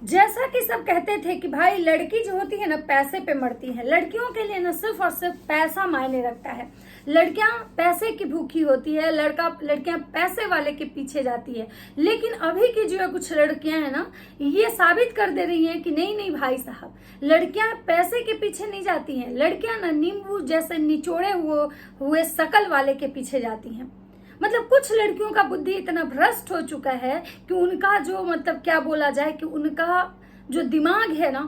जैसा कि सब कहते थे कि भाई लड़की जो होती है ना पैसे पे मरती है, लड़कियों के लिए ना सिर्फ और सिर्फ पैसा मायने रखता है। लड़कियां पैसे की भूखी होती है, लड़कियां पैसे वाले के पीछे जाती है। लेकिन अभी की जो कुछ लड़कियां हैं ना, ये साबित कर दे रही हैं कि नहीं नहीं भाई साहब, लड़कियां पैसे के पीछे नहीं जाती हैं। लड़कियां ना नींबू जैसे निचोड़े हुए शकल वाले के पीछे जाती हैं। मतलब कुछ लड़कियों का बुद्धि इतना भ्रष्ट हो चुका है कि उनका जो मतलब क्या बोला जाए कि उनका जो दिमाग है ना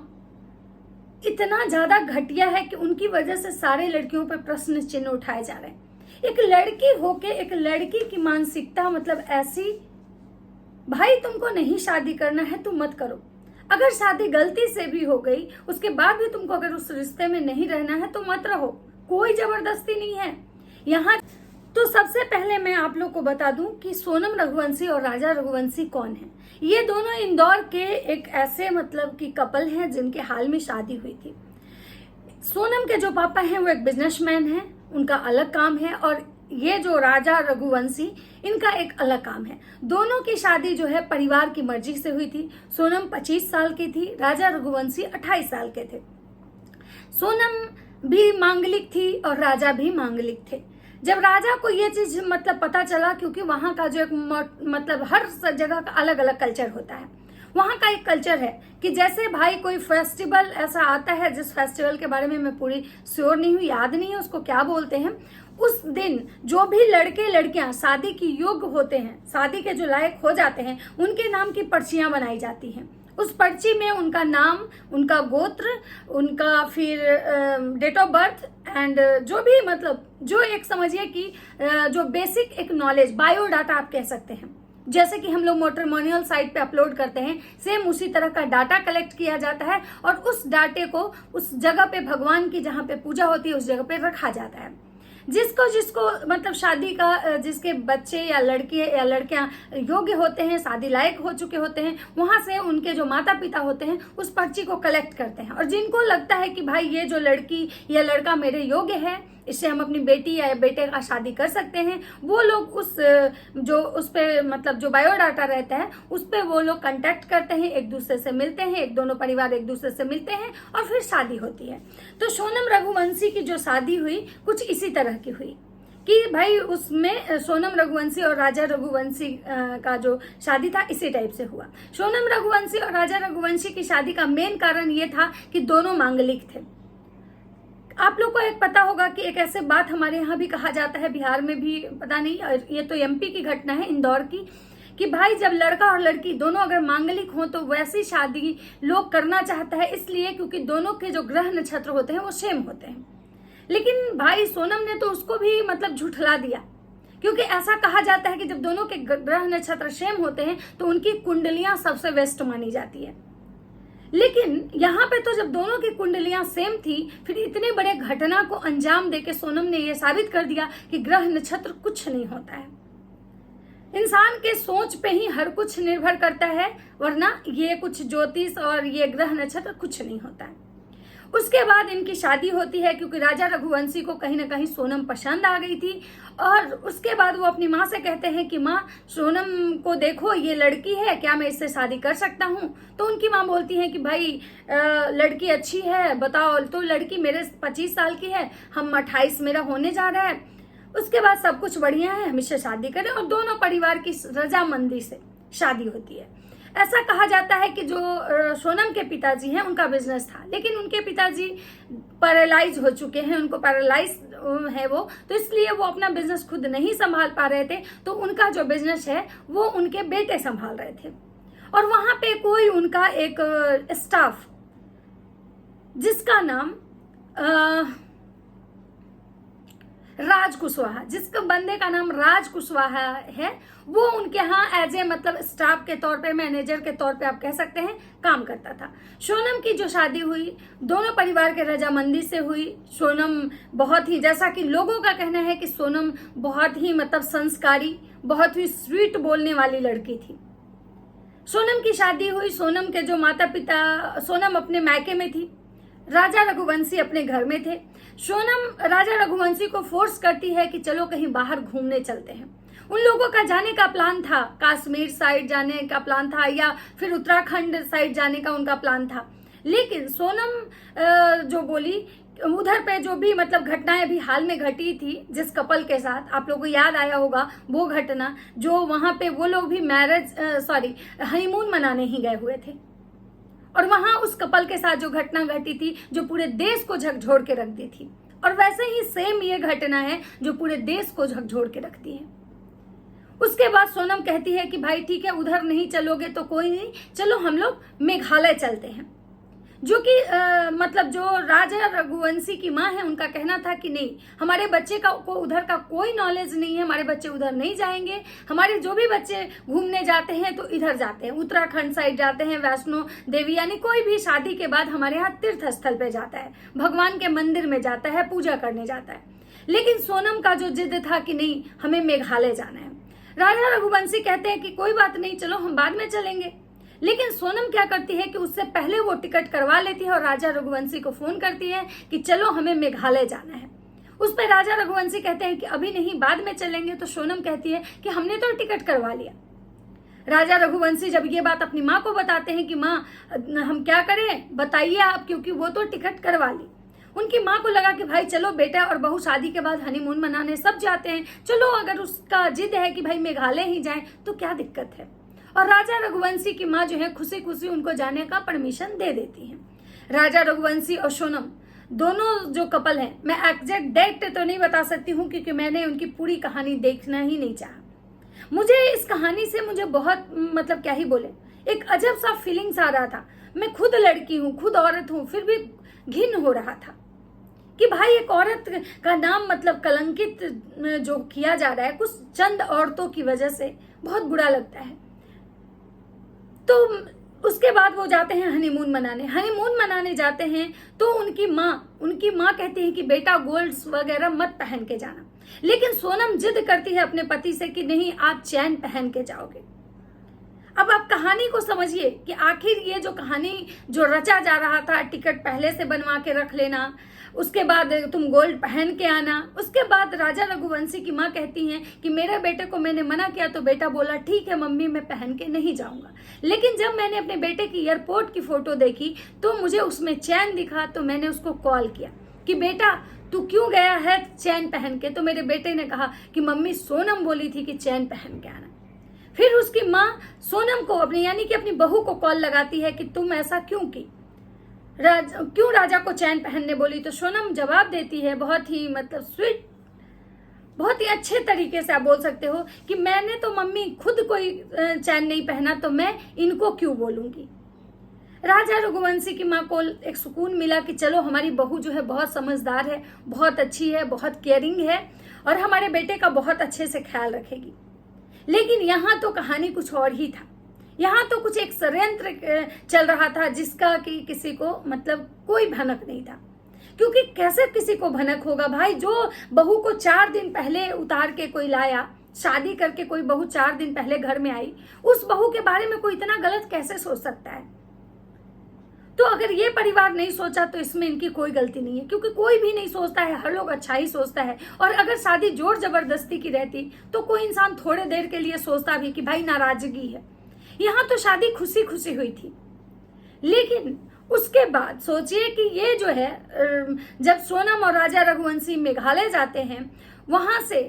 इतना ज्यादा घटिया है कि उनकी वजह से सारे लड़कियों पर प्रश्न चिन्ह उठाए जा रहे हैं। एक लड़की होके एक लड़की की मानसिकता मतलब ऐसी, भाई तुमको नहीं शादी करना है तुम मत करो। अगर शादी गलती से भी हो गई उसके बाद भी तुमको अगर उस रिश्ते में नहीं रहना है तो मत रहो, कोई जबरदस्ती नहीं है यहाँ। तो सबसे पहले मैं आप लोग को बता दूं कि सोनम रघुवंशी और राजा रघुवंशी कौन है। ये दोनों इंदौर के एक ऐसे मतलब कि कपल हैं जिनके हाल में शादी हुई थी। सोनम के जो पापा हैं वो एक बिजनेसमैन हैं, उनका अलग काम है, और ये जो राजा रघुवंशी इनका एक अलग काम है। दोनों की शादी जो है परिवार की मर्जी से हुई थी। सोनम 25 साल की थी, राजा रघुवंशी 28 साल के थे। सोनम भी मांगलिक थी और राजा भी मांगलिक थे। जब राजा को ये चीज मतलब पता चला, क्योंकि वहां का जो एक मतलब हर जगह का अलग अलग कल्चर होता है। वहां का एक कल्चर है कि जैसे भाई कोई फेस्टिवल ऐसा आता है, जिस फेस्टिवल के बारे में मैं पूरी श्योर नहीं हूँ, याद नहीं है उसको क्या बोलते हैं। उस दिन जो भी लड़के लड़कियां शादी की योग्य होते हैं, शादी के जो लायक हो जाते हैं, उनके नाम की पर्चियां बनाई जाती हैं। उस पर्ची में उनका नाम, उनका गोत्र, उनका फिर डेट ऑफ बर्थ एंड जो भी मतलब जो एक समझिए कि जो बेसिक एक नॉलेज, बायोडाटा आप कह सकते हैं, जैसे कि हम लोग मैट्रिमोनियल साइट पे अपलोड करते हैं, सेम उसी तरह का डाटा कलेक्ट किया जाता है और उस डाटे को उस जगह पे भगवान की जहाँ पे पूजा होती है उस जगह पे रखा जाता है। जिसको मतलब शादी का जिसके बच्चे या लड़के या लड़कियां योग्य होते हैं, शादी लायक हो चुके होते हैं, वहां से उनके जो माता पिता होते हैं उस पर्ची को कलेक्ट करते हैं। और जिनको लगता है कि भाई ये जो लड़की या लड़का मेरे योग्य है, इससे हम अपनी बेटी या बेटे का शादी कर सकते हैं, वो लोग उस पे मतलब जो बायोडाटा रहता है उस पे वो लोग कांटेक्ट करते हैं, एक दूसरे से मिलते हैं, एक दोनों परिवार एक दूसरे से मिलते हैं और फिर शादी होती है। तो सोनम रघुवंशी की जो शादी हुई कुछ इसी तरह की हुई कि भाई उसमें सोनम रघुवंशी और राजा रघुवंशी का जो शादी था इसी टाइप से हुआ। सोनम रघुवंशी और राजा रघुवंशी की शादी का मेन कारण ये था कि दोनों मांगलिक थे। आप लोग को एक पता होगा कि एक ऐसे बात हमारे यहाँ भी कहा जाता है, बिहार में भी पता नहीं, ये तो एमपी की घटना है, इंदौर की, कि भाई जब लड़का और लड़की दोनों अगर मांगलिक हो तो वैसी शादी लोग करना चाहता है, इसलिए क्योंकि दोनों के जो ग्रह नक्षत्र होते हैं वो सेम होते हैं। लेकिन भाई सोनम ने तो उसको भी मतलब झुठला दिया, क्योंकि ऐसा कहा जाता है कि जब दोनों के ग्रह नक्षत्र सेम होते हैं तो उनकी कुंडलियां सबसे बेस्ट मानी जाती है। लेकिन यहाँ पे तो जब दोनों की कुंडलियां सेम थी, फिर इतने बड़े घटना को अंजाम देके सोनम ने यह साबित कर दिया कि ग्रह नक्षत्र कुछ नहीं होता है। इंसान के सोच पे ही हर कुछ निर्भर करता है, वरना ये कुछ ज्योतिष और ये ग्रह नक्षत्र कुछ नहीं होता है। उसके बाद इनकी शादी होती है, क्योंकि राजा रघुवंशी को कहीं ना कहीं सोनम पसंद आ गई थी। और उसके बाद वो अपनी माँ से कहते हैं कि माँ सोनम को देखो, ये लड़की है, क्या मैं इससे शादी कर सकता हूँ। तो उनकी माँ बोलती है कि भाई लड़की अच्छी है, बताओ। तो लड़की मेरे 25 साल की है, हम 28 मेरा होने जा रहा है, उसके बाद सब कुछ बढ़िया है, हम इससे शादी करें। और दोनों परिवार की रजामंदी से शादी होती है। ऐसा कहा जाता है कि जो सोनम के पिताजी हैं उनका बिजनेस था, लेकिन उनके पिताजी पैरालाइज हो चुके हैं, उनको पैरालाइज है वो, तो इसलिए वो अपना बिजनेस खुद नहीं संभाल पा रहे थे। तो उनका जो बिजनेस है वो उनके बेटे संभाल रहे थे। और वहां पे कोई उनका एक स्टाफ जिसका नाम राज कुशवाहा, जिसका बंदे का नाम राज कुशवाहा है, वो उनके यहाँ एज ए मतलब स्टाफ के तौर पे, मैनेजर के तौर पे आप कह सकते हैं, काम करता था। सोनम की जो शादी हुई दोनों परिवार के रजामंदी से हुई। सोनम बहुत ही, जैसा कि लोगों का कहना है कि सोनम बहुत ही मतलब संस्कारी, बहुत ही स्वीट बोलने वाली लड़की थी। सोनम की शादी हुई, सोनम के जो माता पिता, सोनम अपने मायके में थी, राजा रघुवंशी अपने घर में थे। सोनम राजा रघुवंशी को फोर्स करती है कि चलो कहीं बाहर घूमने चलते हैं। उन लोगों का जाने का प्लान था, कश्मीर साइड जाने का प्लान था या फिर उत्तराखंड साइड जाने का उनका प्लान था। लेकिन सोनम जो बोली, उधर पे जो भी मतलब घटनाएं भी हाल में घटी थी जिस कपल के साथ, आप लोगों को याद आया होगा वो घटना, जो वहां पे वो लोग भी हनीमून मनाने ही गए हुए थे, और वहां उस कपल के साथ जो घटना घटी थी जो पूरे देश को झकझोर के रख दी थी, और वैसे ही सेम ये घटना है जो पूरे देश को झकझोर के रखती है। उसके बाद सोनम कहती है कि भाई ठीक है, उधर नहीं चलोगे तो कोई नहीं, चलो हम लोग मेघालय चलते हैं। जो कि मतलब जो राजा रघुवंशी की माँ है उनका कहना था कि नहीं, हमारे बच्चे को उधर का कोई नॉलेज नहीं है, हमारे बच्चे उधर नहीं जाएंगे, हमारे जो भी बच्चे घूमने जाते हैं तो इधर जाते हैं, उत्तराखंड साइड जाते हैं, वैष्णो देवी, यानी कोई भी शादी के बाद हमारे यहाँ तीर्थ स्थल पे जाता है, भगवान के मंदिर में जाता है, पूजा करने जाता है। लेकिन सोनम का जो जिद था कि नहीं, हमें मेघालय जाना है। राजा रघुवंशी कहते हैं कि कोई बात नहीं, चलो हम बाद में चलेंगे। लेकिन सोनम क्या करती है कि उससे पहले वो टिकट करवा लेती है और राजा रघुवंशी को फोन करती है कि चलो हमें मेघालय जाना है। उस पर राजा रघुवंशी कहते हैं कि अभी नहीं, बाद में चलेंगे। तो सोनम कहती है कि हमने तो टिकट करवा लिया। राजा रघुवंशी जब ये बात अपनी माँ को बताते हैं कि माँ हम क्या करें, बताइए आप, क्योंकि वो तो टिकट करवा ली। उनकी माँ को लगा कि भाई चलो बेटा और बहू शादी के बाद हनीमून मनाने सब जाते हैं, चलो अगर उसका जिद है कि भाई मेघालय ही जाएं तो क्या दिक्कत है। और राजा रघुवंशी की माँ जो है खुशी खुशी उनको जाने का परमिशन दे देती है। राजा रघुवंशी और सोनम दोनों जो कपल हैं, मैं एग्जैक्ट डेट तो नहीं बता सकती हूँ क्योंकि मैंने उनकी पूरी कहानी देखना ही नहीं चाहा। मुझे इस कहानी से मुझे बहुत मतलब क्या ही बोले, एक अजब सा फीलिंग्स आ रहा था। मैं खुद लड़की हूँ, खुद औरत हूँ, फिर भी घिन हो रहा था कि भाई एक औरत का नाम मतलब कलंकित जो किया जा रहा है कुछ चंद औरतों की वजह से, बहुत बुरा लगता है। तो उसके बाद वो जाते हैं हनीमून मनाने जाते हैं। तो उनकी माँ कहती है कि बेटा गोल्ड्स वगैरह मत पहन के जाना। लेकिन सोनम जिद करती है अपने पति से कि नहीं, आप चैन पहन के जाओगे। अब आप कहानी को समझिए कि आखिर ये जो कहानी जो रचा जा रहा था, टिकट पहले से बनवा के रख लेना, उसके बाद तुम गोल्ड पहन के आना। उसके बाद राजा रघुवंशी की माँ कहती हैं कि मेरे बेटे को मैंने मना किया तो बेटा बोला ठीक है मम्मी, मैं पहन के नहीं जाऊंगा। लेकिन जब मैंने अपने बेटे की एयरपोर्ट की फोटो देखी तो मुझे उसमें चैन दिखा, तो मैंने उसको कॉल किया कि बेटा तू क्यों गया है चैन पहन के। तो मेरे बेटे ने कहा कि मम्मी सोनम बोली थी कि चैन पहन के आना। फिर उसकी माँ सोनम को अपनी यानी कि अपनी बहू को कॉल लगाती है कि तुम ऐसा क्यों की, क्यों राजा को चैन पहनने बोली। तो सोनम जवाब देती है बहुत ही मतलब स्वीट, बहुत ही अच्छे तरीके से आप बोल सकते हो कि मैंने तो मम्मी खुद कोई चैन नहीं पहना, तो मैं इनको क्यों बोलूंगी। राजा रघुवंशी की माँ को एक सुकून मिला कि चलो हमारी बहू जो है बहुत समझदार है, बहुत अच्छी है, बहुत केयरिंग है और हमारे बेटे का बहुत अच्छे से ख्याल रखेगी। लेकिन यहाँ तो कहानी कुछ और ही था। यहाँ तो कुछ एक षड्यंत्र चल रहा था जिसका कि किसी को मतलब कोई भनक नहीं था। क्योंकि कैसे किसी को भनक होगा भाई, जो बहू को 4 दिन पहले उतार के कोई लाया, शादी करके कोई बहू 4 दिन पहले घर में आई, उस बहू के बारे में कोई इतना गलत कैसे सोच सकता है। तो अगर ये परिवार नहीं सोचा तो इसमें इनकी कोई गलती नहीं है, क्योंकि कोई भी नहीं सोचता है, हर लोग अच्छा ही सोचता है। और अगर शादी जोर जबरदस्ती की रहती तो कोई इंसान थोड़े देर के लिए सोचता भी कि भाई नाराजगी है। यहाँ तो शादी खुशी खुशी हुई थी। लेकिन उसके बाद सोचिए कि ये जो है जब सोनम और राजा रघुवंशी मेघालय जाते हैं, वहां से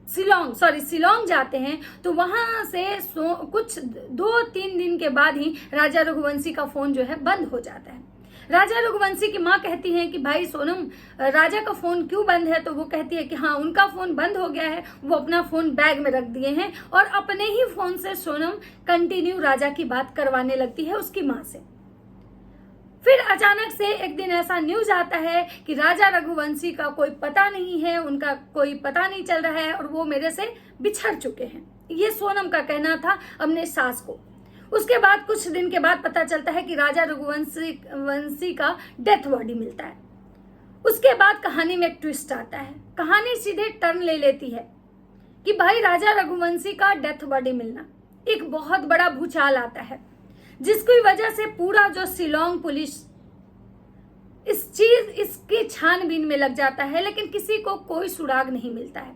शिलोंग जाते हैं, तो वहां से कुछ 2-3 दिन के बाद ही राजा रघुवंशी का फोन जो है बंद हो जाता है। राजा रघुवंशी की माँ कहती हैं कि भाई सोनम राजा का फोन क्यों बंद है। तो वो कहती है कि हाँ उनका फोन बंद हो गया है, वो अपना फोन बैग में रख दिए हैं और अपने ही फोन से सोनम कंटिन्यू राजा की बात करवाने लगती है उसकी माँ से। फिर अचानक से एक दिन ऐसा न्यूज आता है कि राजा रघुवंशी का कोई पता नहीं है, उनका कोई पता नहीं चल रहा है और वो मेरे से बिछड़ चुके हैं। ये सोनम का कहना था अपने सास को। उसके बाद कुछ दिन के बाद पता चलता है कि राजा रघुवंशी का डेथ बॉडी मिलता है। उसके बाद कहानी में एक ट्विस्ट आता है, कहानी सीधे टर्न ले लेती है कि भाई राजा रघुवंशी का डेथ बॉडी मिलना, एक बहुत बड़ा भूचाल आता है जिसकी वजह से पूरा जो शिलोंग पुलिस इसकी छानबीन में लग जाता है, लेकिन किसी को कोई सुराग नहीं मिलता है।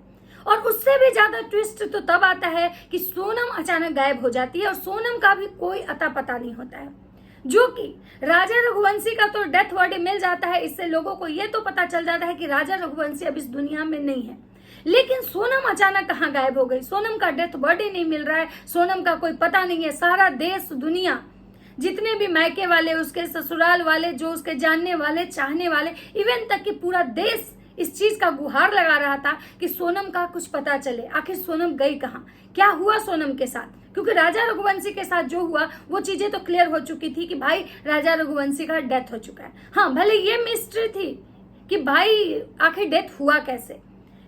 और उससे भी ज्यादा ट्विस्ट तो तब आता है कि सोनम अचानक गायब हो जाती है और सोनम का भी कोई अता पता नहीं होता है, जो कि राजा रघुवंशी का तो डेथ बॉडी मिल जाता है। इससे लोगों को यह तो पता चल जाता है कि राजा रघुवंशी अब इस दुनिया में नहीं है, लेकिन सोनम अचानक कहाँ गायब हो गई? सोनम का डेथ बॉडी नहीं मिल रहा है, सोनम का कोई पता नहीं है। सारा देश दुनिया, जितने भी मायके वाले, उसके ससुराल वाले, जो उसके जानने वाले, चाहने वाले, इवन तक कि पूरा देश इस चीज का गुहार लगा रहा था कि सोनम का कुछ पता चले, आखिर सोनम गई कहाँ, क्या हुआ सोनम के साथ। क्योंकि राजा रघुवंशी के साथ जो हुआ वो चीजें तो क्लियर हो चुकी थी कि भाई राजा रघुवंशी का डेथ हो चुका है। हाँ, भले ये मिस्ट्री थी कि भाई आखिर डेथ हुआ कैसे,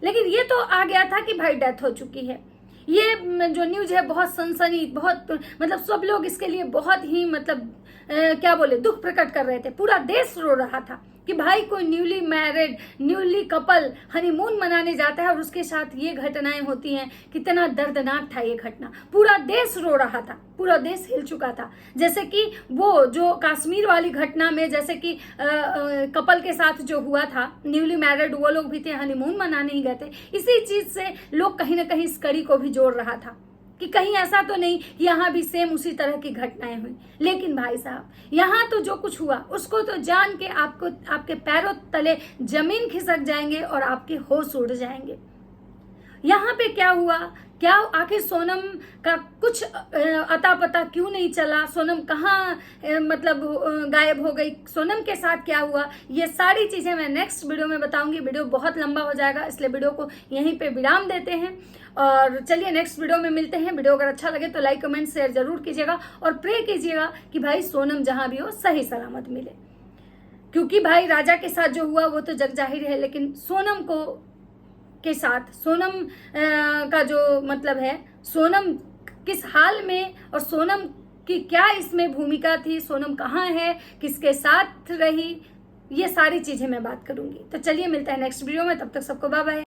लेकिन ये तो आ गया था कि भाई डेथ हो चुकी है। ये जो न्यूज है बहुत सनसनी, बहुत मतलब सब लोग इसके लिए बहुत ही मतलब क्या बोले, दुख प्रकट कर रहे थे। पूरा देश रो रहा था कि भाई कोई newly married, newly couple honeymoon मनाने जाता है और उसके साथ ये घटनाएं होती हैं। कितना दर्दनाक था ये घटना, पूरा देश रो रहा था, पूरा देश हिल चुका था। जैसे कि वो जो कश्मीर वाली घटना में, जैसे कि कपल के साथ जो हुआ था, न्यूली मैरिड, वो लोग भी थे, हनीमून मनाने ही गए थे। इसी चीज से लोग कहीं ना कहीं इस कड़ी को भी जोड़ रहा था कि कहीं ऐसा तो नहीं कि यहाँ भी सेम उसी तरह की घटनाएं हुई। लेकिन भाई साहब, यहाँ तो जो कुछ हुआ उसको तो जान के आपको, आपके पैरों तले जमीन खिसक जाएंगे और आपके होश उड़ जाएंगे। यहाँ पे क्या हुआ, क्या आखिर सोनम का कुछ अता पता क्यों नहीं चला, सोनम कहाँ मतलब गायब हो गई, सोनम के साथ क्या हुआ, ये सारी चीजें मैं नेक्स्ट वीडियो में बताऊंगी। वीडियो बहुत लंबा हो जाएगा, इसलिए वीडियो को यहीं पे विराम देते हैं और चलिए नेक्स्ट वीडियो में मिलते हैं। वीडियो अगर अच्छा लगे तो लाइक कमेंट शेयर जरूर कीजिएगा और प्रे कीजिएगा कि भाई सोनम जहां भी हो सही सलामत मिले। क्योंकि भाई राजा के साथ जो हुआ वो तो जग जाहिर है, लेकिन सोनम को के साथ, सोनम का जो मतलब है, सोनम किस हाल में और सोनम की क्या इसमें भूमिका थी, सोनम कहाँ है, किसके साथ रही, ये सारी चीजें मैं बात करूंगी। तो चलिए मिलते हैं नेक्स्ट वीडियो में, तब तक सबको बाय बाय।